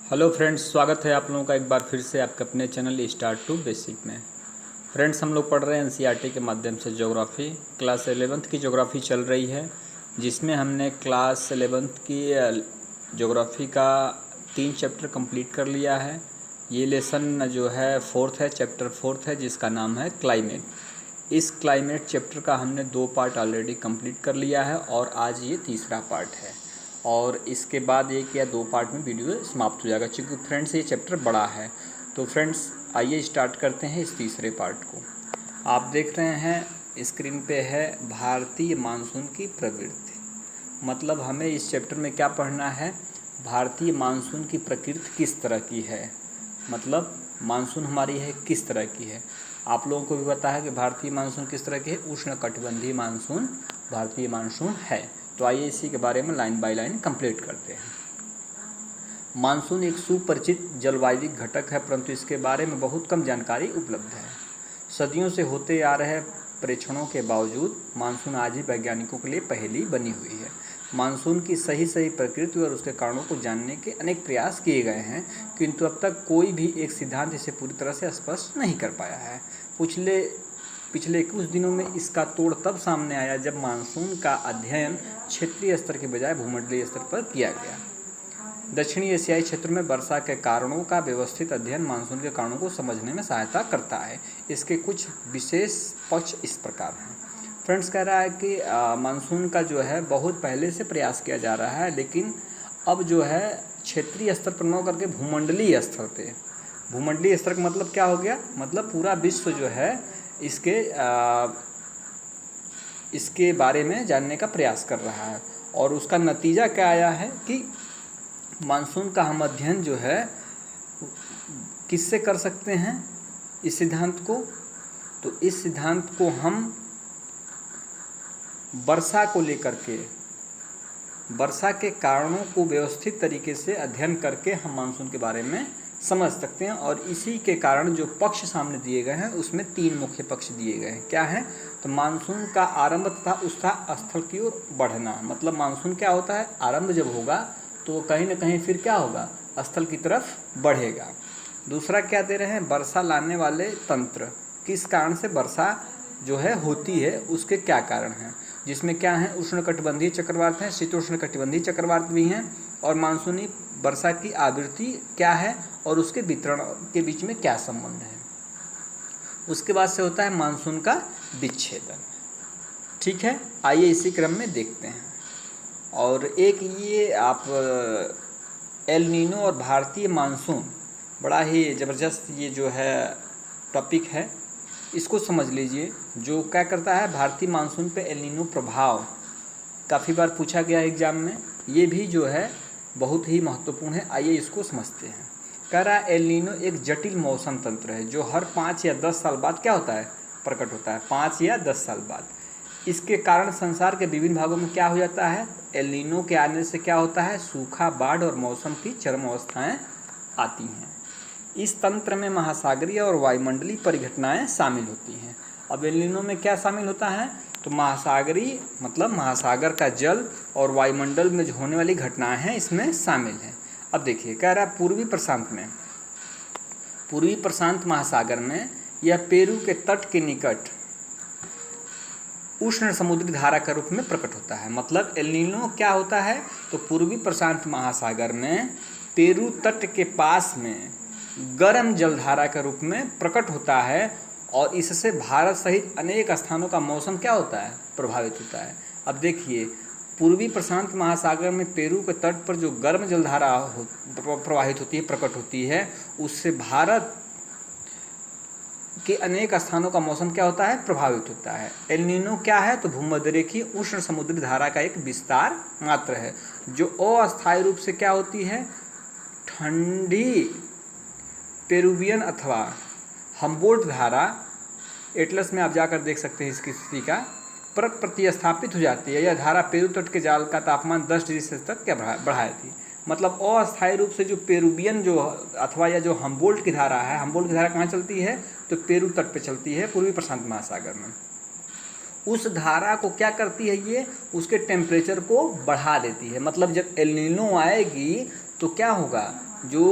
Hello friends, स्वागत है आप लोगों का एक बार फिर से आपके अपने चैनल स्टार्ट टू बेसिक में। फ्रेंड्स, हम लोग पढ़ रहे हैं एनसीईआरटी के माध्यम से ज्योग्राफी। क्लास 11th की ज्योग्राफी चल रही है, जिसमें हमने क्लास 11th की ज्योग्राफी का 3 चैप्टर कंप्लीट कर लिया है। ये लेसन जो है फोर्थ है, चैप्टर फोर्थ है, जिसका नाम है क्लाइमेट। इस क्लाइमेट चैप्टर का हमने 2 पार्ट ऑलरेडी कंप्लीट कर लिया है और आज ये तीसरा पार्ट है और इसके बाद 1 या 2 पार्ट में वीडियो समाप्त हो जाएगा, क्योंकि फ्रेंड्स ये चैप्टर बड़ा है। तो फ्रेंड्स आइए स्टार्ट करते हैं इस तीसरे पार्ट को। आप देख रहे हैं स्क्रीन पे है भारतीय मानसून की प्रवृत्ति। मतलब हमें इस चैप्टर में क्या पढ़ना है, भारतीय मानसून की प्रकृति किस तरह की है, मतलब मानसून हमारी है किस तरह की है। आप लोगों को भी पता है कि भारतीय मानसून किस तरह की है, उष्णकटिबंधीय मानसून भारतीय मानसून है। तो आइए इसी के बारे में लाइन बाय लाइन कंप्लीट करते हैं। मानसून एक सुपरिचित जलवायु घटक है, परंतु इसके बारे में बहुत कम जानकारी उपलब्ध है। सदियों से होते आ रहे परीक्षणों के बावजूद मानसून आज भी वैज्ञानिकों के लिए पहेली बनी हुई है। मानसून की सही प्रकृति और उसके कारणों को जानने के अनेक प्रयास किए गए हैं, किंतु अब तक कोई भी एक सिद्धांत इसे पूरी तरह से स्पष्ट नहीं कर पाया है। पिछले कुछ दिनों में इसका तोड़ तब सामने आया जब मानसून का अध्ययन क्षेत्रीय स्तर के बजाय भूमंडलीय स्तर पर किया गया। दक्षिणी एशियाई क्षेत्र में वर्षा के कारणों का व्यवस्थित अध्ययन मानसून के कारणों को समझने में सहायता करता है। इसके कुछ विशेष पक्ष इस प्रकार हैं। फ्रेंड्स, कह रहा है कि मानसून का जो है बहुत पहले से प्रयास किया जा रहा है, लेकिन अब जो है क्षेत्रीय स्तर पर न करके भूमंडलीय स्तर पे। भूमंडलीय स्तर का मतलब क्या हो गया, मतलब पूरा विश्व जो है इसके बारे में जानने का प्रयास कर रहा है। और उसका नतीजा क्या आया है कि मानसून का हम अध्ययन जो है किससे कर सकते हैं, इस सिद्धांत को। तो इस सिद्धांत को हम वर्षा को लेकर के, वर्षा के कारणों को व्यवस्थित तरीके से अध्ययन करके हम मानसून के बारे में समझ सकते हैं। और इसी के कारण जो पक्ष सामने दिए गए हैं उसमें 3 मुख्य पक्ष दिए गए हैं। क्या है, तो मानसून का आरंभ तथा उसका स्थल की ओर बढ़ना। मतलब मानसून क्या होता है, आरंभ जब होगा तो कहीं ना कहीं फिर क्या होगा, स्थल की तरफ बढ़ेगा। दूसरा क्या दे रहे हैं, वर्षा लाने वाले तंत्र, किस कारण से वर्षा जो है होती है, उसके क्या कारण हैं, जिसमें क्या है, उष्णकटिबंधीय चक्रवात हैं, शीतोष्णकटिबंधीय चक्रवात भी हैं, और मानसूनी वर्षा की आवृत्ति क्या है और उसके वितरण के बीच में क्या संबंध है। उसके बाद से होता है मानसून का विच्छेदन। ठीक है, आइए इसी क्रम में देखते हैं। और एक ये आप एल नीनो और भारतीय मानसून, बड़ा ही ज़बरदस्त ये जो है टॉपिक है, इसको समझ लीजिए। जो क्या करता है, भारतीय मानसून पे एल नीनो प्रभाव काफ़ी बार पूछा गया है एग्जाम में, ये भी जो है बहुत ही महत्वपूर्ण है। आइए इसको समझते हैं। कह रहा है एल नीनो एक जटिल मौसम तंत्र है जो हर 5 या 10 साल बाद क्या होता है, प्रकट होता है। 5 या 10 साल बाद इसके कारण संसार के विभिन्न भागों में क्या हो जाता है, एल नीनो के आने से क्या होता है, सूखा, बाढ़ और मौसम की चरम अवस्थाएं आती हैं। इस तंत्र में महासागरीय और वायुमंडलीय परिघटनाएं शामिल होती हैं। अब एल नीनो में क्या शामिल होता है, तो महासागरीय मतलब महासागर का जल और वायुमंडल में जो होने वाली घटनाएं हैं इसमें शामिल हैं। अब देखिए, कह रहा है पूर्वी प्रशांत महासागर में यह पेरू के तट के निकट उष्ण समुद्री धारा के रूप में प्रकट होता है। मतलब एल नीनो क्या होता है, तो पूर्वी प्रशांत महासागर में पेरू तट के पास में गर्म जलधारा के रूप में प्रकट होता है, और इससे भारत सहित अनेक स्थानों का मौसम क्या होता है, प्रभावित होता है। अब देखिए, पूर्वी प्रशांत महासागर में पेरू के तट पर जो गर्म जलधारा प्रवाहित होती है, प्रकट होती है, उससे भारत के अनेक स्थानों का मौसम क्या होता है, प्रभावित होता है। एल नीनो क्या है, तो भूमध्यरेखीय उष्ण समुद्री धारा का एक विस्तार मात्र है, जो अस्थायी रूप से क्या होती है, ठंडी पेरुवियन अथवा हम्बोल्ट धारा, एटलस में आप जाकर देख सकते हैं इसकी स्थिति का, पर प्रतिस्थापित हो जाती है। यह धारा पेरू तट के जाल का तापमान 10 डिग्री सेल्सियस तक क्या बढ़ाई थी। मतलब अस्थायी रूप से जो पेरुवियन जो अथवा या जो हम्बोल्ट की धारा है, हम्बोल्ट की धारा कहाँ चलती है, तो पेरू तट पे चलती है, पूर्वी प्रशांत महासागर में। उस धारा को क्या करती है, ये उसके टेम्परेचर को बढ़ा देती है। मतलब जब एल नीनो आएगी तो क्या होगा, जो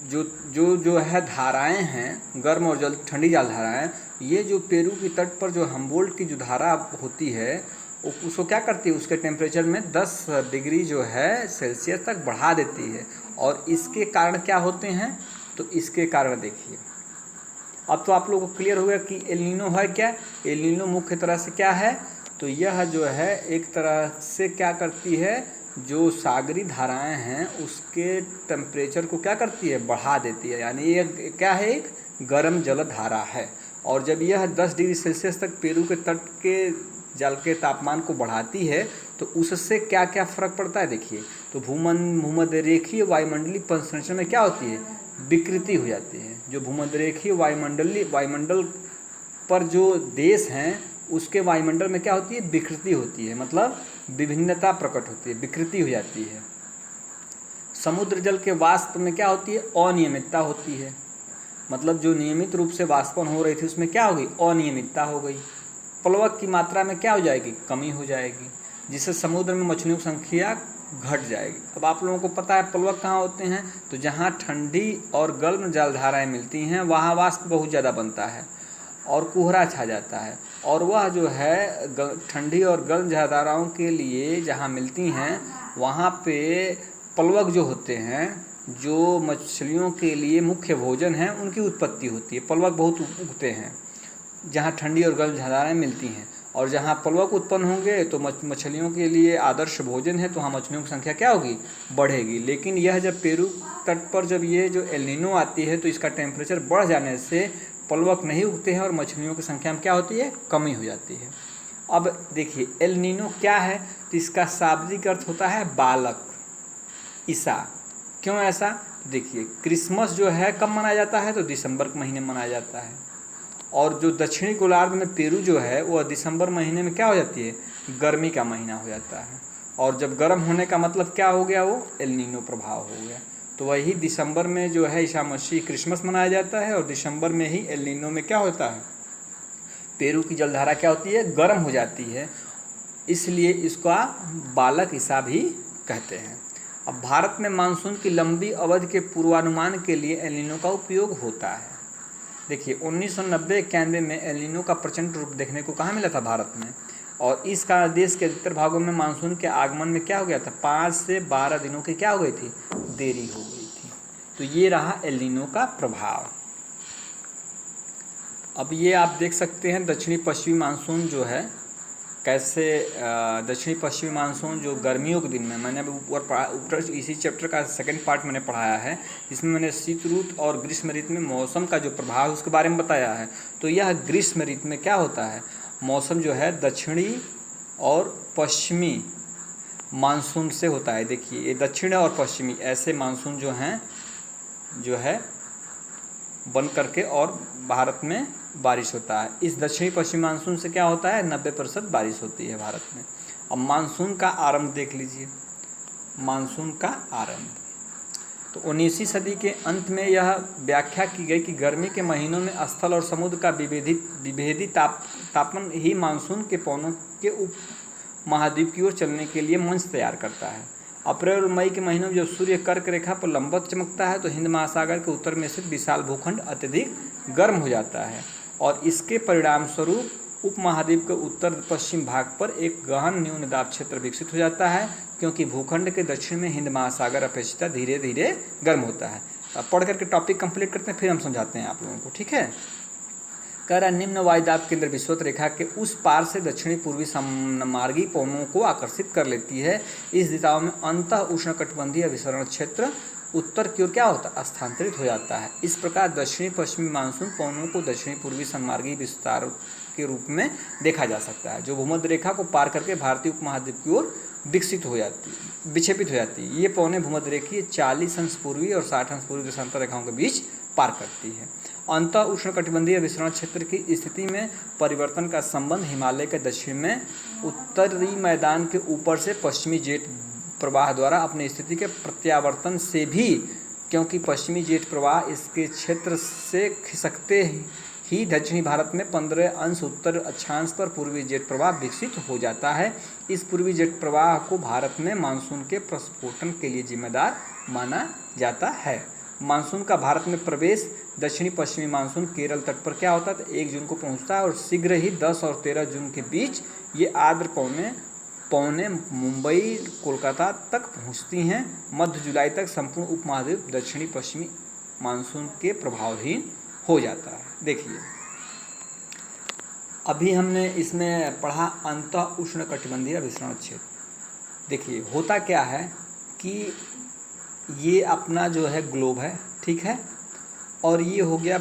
जो जो जो है धाराएं हैं, गर्म और जल ठंडी जल धाराएं, ये जो पेरू की तट पर जो हम्बोल्ट की जो धारा होती है उसको क्या करती है, उसके टेम्परेचर में 10 डिग्री जो है सेल्सियस तक बढ़ा देती है। और इसके कारण क्या होते हैं, तो इसके कारण देखिए, अब तो आप लोगों को क्लियर हो गया कि एल नीनो है क्या। एल नीनो मुख्य तरह से क्या है, तो यह जो है एक तरह से क्या करती है, जो सागरी धाराएं हैं उसके टेम्परेचर को क्या करती है, बढ़ा देती है। यानी ये क्या है, एक गर्म जल धारा है। और जब यह 10 डिग्री सेल्सियस तक पेरू के तट के जल के तापमान को बढ़ाती है तो उससे क्या क्या फ़र्क पड़ता है देखिए। तो भूमध्यरेखीय वायुमंडलीय संरचना में क्या होती है, विकृति हो जाती है। जो भूमध्यरेखीय वायुमंडल पर जो देश हैं उसके वायुमंडल में क्या होती है, विकृति होती है, मतलब विभिन्नता प्रकट होती है, विकृति हो जाती है। समुद्र जल के वाष्प में क्या होती है, अनियमितता होती है, मतलब जो नियमित रूप से वाष्पन हो रही थी उसमें क्या हो गई, अनियमितता हो गई। प्लवक की मात्रा में क्या हो जाएगी, कमी हो जाएगी, जिससे समुद्र में मछलियों की संख्या घट जाएगी। अब आप लोगों को पता है प्लवक कहाँ होते हैं, तो जहाँ ठंडी और गर्म जलधाराएं मिलती हैं वहाँ वाष्प बहुत ज़्यादा बनता है और कोहरा छा जाता है। और वह जो है ठंडी और गर्म जलधाराओं के लिए जहाँ मिलती हैं वहाँ पे प्लवक जो होते हैं, जो मछलियों के लिए मुख्य भोजन है, उनकी उत्पत्ति होती है। प्लवक बहुत उगते हैं जहाँ ठंडी और गर्म जलधाराएं मिलती हैं, और जहाँ प्लवक उत्पन्न होंगे तो मछलियों के लिए आदर्श भोजन है, तो वहाँ मछलियों की संख्या क्या होगी, बढ़ेगी। लेकिन यह जब पेरू तट पर जब ये जो एल नीनो आती है तो इसका टेम्परेचर बढ़ जाने से प्लवक नहीं उगते हैं और मछलियों की संख्या में क्या होती है, कमी हो जाती है। अब देखिए एल नीनो क्या है, तो इसका शाब्दिक अर्थ होता है बालक, ईसा। क्यों ऐसा, देखिए क्रिसमस जो है कब मनाया जाता है, तो दिसंबर के महीने मनाया जाता है। और जो दक्षिणी गोलार्ध में पेरू जो है वह दिसंबर महीने में क्या हो जाती है, गर्मी का महीना हो जाता है। और जब गर्म होने का मतलब क्या हो गया, वो एल नीनो प्रभाव हो गया। तो वही दिसंबर में जो है ईसा मसीह क्रिसमस मनाया जाता है, और दिसंबर में ही एल नीनो में क्या होता है, पेरू की जलधारा क्या होती है, गर्म हो जाती है, इसलिए इसका बालक ईसा भी कहते हैं। अब भारत में मानसून की लंबी अवधि के पूर्वानुमान के लिए एल नीनो का उपयोग होता है। देखिए 1990-91 में एल नीनो का प्रचंड रूप देखने को कहाँ मिला था, भारत में। और इस कारण देश के अधिकतर भागों में मानसून के आगमन में क्या हो गया था, 5 से 12 दिनों की क्या हो गई थी, देरी हो गई थी। तो ये रहा एल नीनो का प्रभाव। अब ये आप देख सकते हैं दक्षिणी पश्चिमी मानसून जो है कैसे, दक्षिणी पश्चिमी मानसून जो गर्मियों के दिन में, मैंने अभी ऊपर इसी चैप्टर का सेकंड पार्ट मैंने पढ़ाया है, इसमें मैंने शीत ऋतु और ग्रीष्म ऋतु में मौसम का जो प्रभाव है उसके बारे में बताया है। तो यह ग्रीष्म ऋतु में क्या होता है, मौसम जो है दक्षिणी और पश्चिमी मानसून से होता है। देखिए ये दक्षिण और पश्चिमी ऐसे मानसून जो हैं जो है बन करके और भारत में बारिश होता है। इस दक्षिणी पश्चिमी मानसून से क्या होता है, 90% बारिश होती है भारत में। अब मानसून का आरंभ देख लीजिए, मानसून का आरंभ तो 19वीं सदी के अंत में यह व्याख्या की गई कि गर्मी के महीनों में स्थल और समुद्र का विभेदी तापमान ही मानसून के पवनों के उप महाद्वीप की ओर चलने के लिए मंच तैयार करता है। अप्रैल और मई के महीनों में जब सूर्य कर्क रेखा पर लंबवत चमकता है तो हिंद महासागर के उत्तर में स्थित विशाल भूखंड अत्यधिक गर्म हो जाता है, और इसके परिणाम स्वरूप उपमहाद्वीप के उत्तर पश्चिम भाग पर एक गहन न्यून दाब क्षेत्र विकसित हो जाता है, क्योंकि भूखंड के दक्षिण में हिंद महासागर अपेक्षित धीरे धीरे गर्म होता है। अब पढ़ करके टॉपिक कंप्लीट करते हैं, फिर हम समझाते हैं आप लोगों को, ठीक है। कह रहा निम्न वायुदाब केंद्र विषुवत रेखा के उस पार से दक्षिणी पूर्वी सममार्गी पवनों को आकर्षित कर लेती है। इस दिशाओं में अंतः उष्णकटिबंधीय विसरण क्षेत्र उत्तर की ओर क्या होता है, स्थानांतरित हो जाता है। इस प्रकार दक्षिणी पश्चिमी मानसून पवनों को दक्षिणी पूर्वी सममार्गी विस्तार के रूप में देखा जा सकता है, जो भूमध्य रेखा को पार करके भारतीय उपमहाद्वीप की ओर विक्षेपित हो जाती है। ये पवनें भूमध्य रेखीय 40 अंश पूर्वी और 60 अंश पूर्वी देशांतर रेखाओं के बीच पार करती है। अंतः उष्णकटिबंधीय विसरण क्षेत्र की स्थिति में परिवर्तन का संबंध हिमालय के दक्षिण में उत्तरी मैदान के ऊपर से पश्चिमी जेट प्रवाह द्वारा अपनी स्थिति के प्रत्यावर्तन से भी, क्योंकि पश्चिमी जेट प्रवाह इसके क्षेत्र से खिसकते ही दक्षिणी भारत में 15 अंश उत्तर अक्षांश पर पूर्वी जेट प्रवाह विकसित हो जाता है। इस पूर्वी जेट प्रवाह को भारत में मानसून के प्रस्फोटन के लिए जिम्मेदार माना जाता है। मानसून का भारत में प्रवेश दक्षिणी पश्चिमी मानसून केरल तट पर क्या होता है, तो 1 जून को पहुंचता है और शीघ्र ही 10 और 13 जून के बीच ये आर्द्र पौने मुंबई कोलकाता तक पहुंचती हैं। मध्य जुलाई तक संपूर्ण उपमहाद्वीप दक्षिणी पश्चिमी मानसून के प्रभावहीन हो जाता है। देखिए, अभी हमने इसमें पढ़ा अंतः उष्णकटिबंधीय विसरण क्षेत्र। देखिए होता क्या है कि ये अपना जो है ग्लोब है, ठीक है, और ये हो गया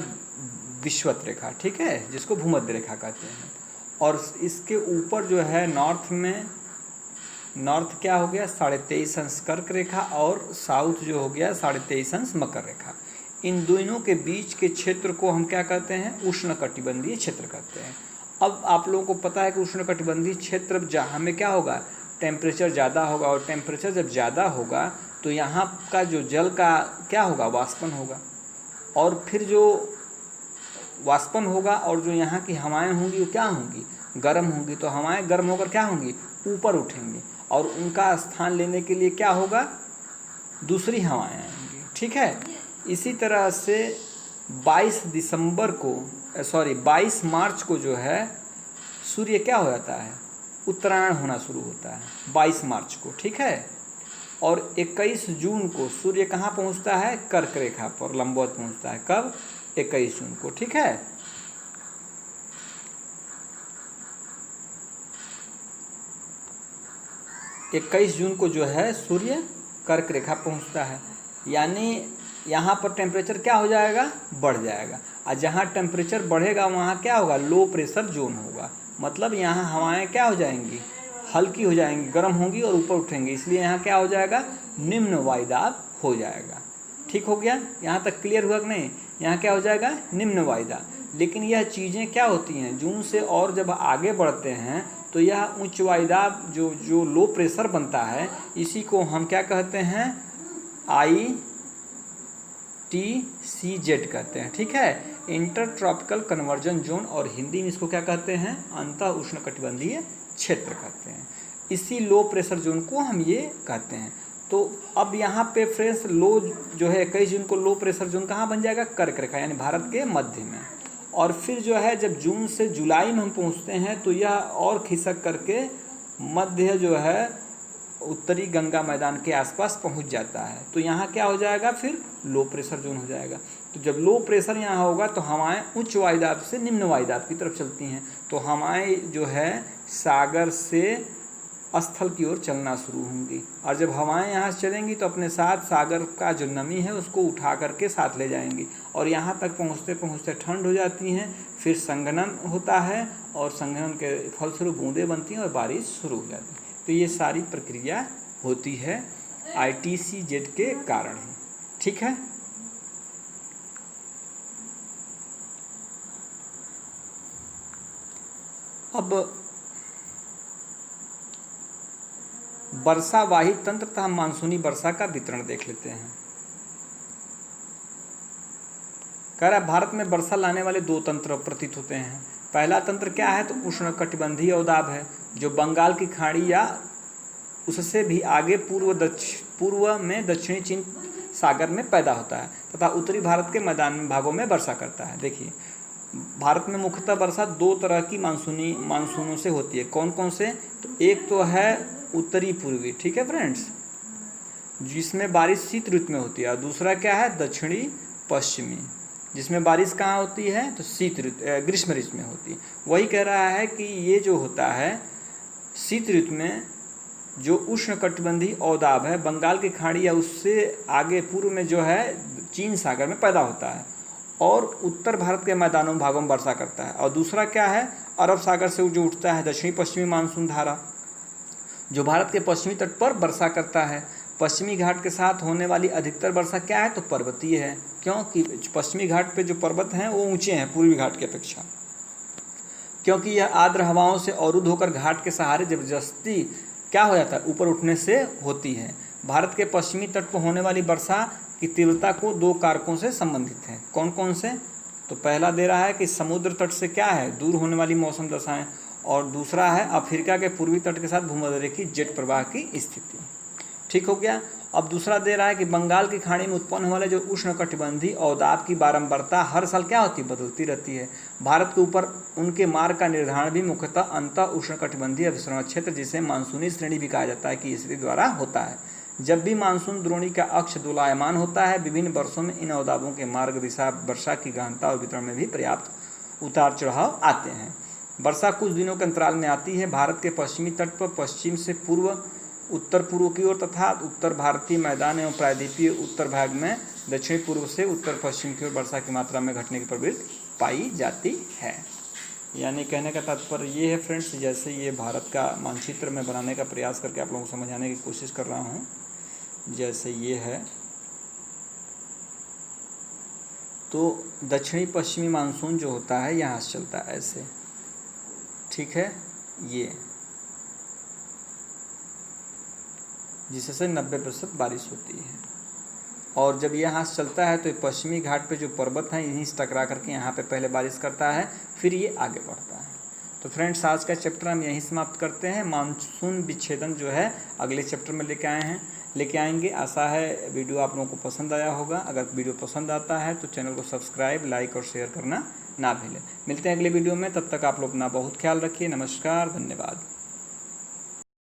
विषुवत रेखा, ठीक है, जिसको भूमध्य रेखा कहते हैं। और इसके ऊपर जो है नॉर्थ क्या हो गया 23.5 अंश कर्क रेखा, और साउथ जो हो गया 23.5 अंश मकर रेखा। इन दोनों के बीच के क्षेत्र को हम क्या कहते हैं, उष्णकटिबंधीय क्षेत्र कहते हैं। अब आप लोगों को पता है कि उष्णकटिबंधीय क्षेत्र जहाँ में क्या होगा, टेम्परेचर ज़्यादा होगा, और टेम्परेचर जब ज़्यादा होगा तो यहाँ का जो जल का क्या होगा, वाष्पन होगा, और फिर जो वाष्पन होगा और जो यहाँ की हवाएं होंगी वो क्या होंगी, गर्म होंगी। तो हवाएं गर्म होकर क्या होंगी, ऊपर उठेंगी, और उनका स्थान लेने के लिए क्या होगा, दूसरी हवाएं आएंगी, ठीक है। इसी तरह से 22 मार्च को जो है सूर्य क्या हो जाता है, उत्तरायण होना शुरू होता है 22 मार्च को, ठीक है। और 21 जून को सूर्य कहाँ पहुँचता है, कर्क रेखा पर लंबवत पहुँचता है। कब, 21 जून को, ठीक है। इक्कीस जून को जो है सूर्य कर्क रेखा पहुँचता है, यानी यहाँ पर टेम्परेचर क्या हो जाएगा, बढ़ जाएगा। और जहाँ टेम्परेचर बढ़ेगा वहाँ क्या होगा, लो प्रेशर जोन होगा। मतलब यहाँ हवाएं क्या हो जाएंगी, हल्की हो जाएंगी, गर्म होंगी और ऊपर उठेंगी, इसलिए यहाँ क्या हो जाएगा, निम्न वायुदाब हो जाएगा। ठीक हो गया, यहाँ तक क्लियर हुआ कि नहीं। यहाँ क्या हो जाएगा, निम्न वायुदाब। लेकिन यह चीज़ें क्या होती हैं, जून से और जब आगे बढ़ते हैं तो यह उच्च वायुदाब जो लो प्रेशर बनता है, इसी को हम क्या कहते हैं, ITCZ कहते हैं, ठीक है, इंटर ट्रॉपिकल कन्वर्जन जोन, और हिंदी में इसको क्या कहते हैं, अंतः उष्णकटिबंधीय क्षेत्र कहते हैं। इसी लो प्रेशर जोन को हम ये कहते हैं। तो अब यहाँ पे फ्रेंड्स लो जो है 21 जून को लो प्रेशर जोन कहाँ बन जाएगा, कर्क रेखा, यानी भारत के मध्य में। और फिर जो है जब जून से जुलाई में हम पहुँचते हैं तो यह और खिसक करके मध्य जो है उत्तरी गंगा मैदान के आसपास पहुंच जाता है। तो यहाँ क्या हो जाएगा, फिर लो प्रेशर जोन हो जाएगा। तो जब लो प्रेशर यहाँ होगा तो हवाएं उच्च वायुदाब से निम्न वायुदाब की तरफ चलती हैं। तो हवाएं जो है सागर से स्थल की ओर चलना शुरू होंगी, और जब हवाएं यहाँ से चलेंगी तो अपने साथ सागर का जो नमी है उसको उठा करके साथ ले जाएंगी, और यहाँ तक पहुँचते पहुँचते ठंड हो जाती हैं। फिर संघनन होता है, और संघनन के फलस्वरूप बूंदें बनती हैं और बारिश शुरू हो जाती है। तो ये सारी प्रक्रिया होती है ITCZ के कारण ही, ठीक है। अब वर्षावाही तंत्र तथा मानसूनी वर्षा का वितरण देख लेते हैं। कह रहा भारत में वर्षा लाने वाले 2 तंत्र प्रतीत होते हैं। पहला तंत्र क्या है, तो उष्णकटिबंधीय अवदाब है, जो बंगाल की खाड़ी या उससे भी आगे पूर्व में दक्षिणी चीन सागर में पैदा होता है तथा उत्तरी भारत के मैदानी भागों में वर्षा करता है। देखिए, भारत में मुख्यतः वर्षा 2 तरह की मानसूनों से होती है। कौन कौन से, तो एक तो है उत्तरी पूर्वी, ठीक है फ्रेंड्स, जिसमें बारिश शीत ऋतु में होती है, और दूसरा क्या है, दक्षिणी पश्चिमी, जिसमें बारिश कहाँ होती है, तो ग्रीष्म ऋतु में होती है। वही कह रहा है कि ये जो होता है शीत ऋतु में, जो उष्णकटिबंधीय अवदाब है बंगाल की खाड़ी या उससे आगे पूर्व में जो है चीन सागर में पैदा होता है, और उत्तर भारत के मैदानों भागों में वर्षा करता है। और दूसरा क्या है, अरब सागर से जो उठता है दक्षिणी पश्चिमी मानसून धारा, जो भारत के पश्चिमी तट पर वर्षा करता है। पश्चिमी घाट के साथ होने वाली अधिकतर वर्षा क्या है, तो पर्वतीय है, क्योंकि पश्चिमी घाट पे जो पर्वत हैं वो ऊंचे हैं पूर्वी घाट की अपेक्षा, क्योंकि यह आर्द्र हवाओं से अवरुद्ध होकर घाट के सहारे जबरदस्ती क्या हो जाता है, ऊपर उठने से होती है। भारत के पश्चिमी तट पर होने वाली वर्षा की तीव्रता को 2 कारकों से संबंधित है। कौन कौन से, तो पहला दे रहा है कि समुद्र तट से क्या है, दूर होने वाली मौसम दशाएं, और दूसरा है अफ्रीका के पूर्वी तट के साथ भूमध्यरेखीय जेट प्रवाह की स्थिति। ठीक हो गया। अब दूसरा दे रहा है कि बंगाल की खाड़ी में उत्पन्न होने वाले जो उष्णकटिबंधीय अवदाब की बारंबारता हर साल क्या होती है, बदलती रहती है। भारत के ऊपर उनके मार्ग का निर्धारण भी मुख्यतः अंतः उष्णकटिबंधीय अभिसरण क्षेत्र, जिसे मानसूनी श्रेणी भी कहा जाता है, कि स्थिति द्वारा होता है। जब भी मानसून द्रोणी का अक्ष दोलायमान होता है, विभिन्न वर्षों में इन अवदाबों के मार्ग, दिशा, वर्षा की गहनता और वितरण में भी पर्याप्त उतार चढ़ाव आते हैं। वर्षा कुछ दिनों के अंतराल में आती है। भारत के पश्चिमी तट पर पश्चिम से पूर्व, उत्तर पूर्व की ओर तथा उत्तर भारतीय मैदान एवं प्रायद्वीपीय उत्तर भाग में दक्षिण पूर्व से उत्तर पश्चिम की ओर वर्षा की मात्रा में घटने की प्रवृत्ति पाई जाती है। यानी कहने का तात्पर्य ये है फ्रेंड्स, जैसे ये भारत का मानचित्र में बनाने का प्रयास करके आप लोगों को समझाने की कोशिश कर रहा हूँ। जैसे ये है, तो दक्षिणी पश्चिमी मानसून जो होता है यहाँ से चलता है ऐसे, ठीक है, ये जिससे 90% बारिश होती है। और जब ये यहाँ से चलता है तो ये पश्चिमी घाट पे जो पर्वत हैं इन्हीं से टकरा करके यहाँ पे पहले बारिश करता है, फिर ये आगे बढ़ता है। तो फ्रेंड्स, आज का चैप्टर हम यहीं समाप्त करते हैं। मानसून विच्छेदन जो है अगले चैप्टर में लेके आएंगे। आशा है वीडियो आप लोगों को पसंद आया होगा। अगर वीडियो पसंद आता है तो चैनल को सब्सक्राइब, लाइक और शेयर करना ना भूलें। मिलते हैं अगले वीडियो में, तब तक आप लोग अपना बहुत ख्याल रखिए। नमस्कार, धन्यवाद।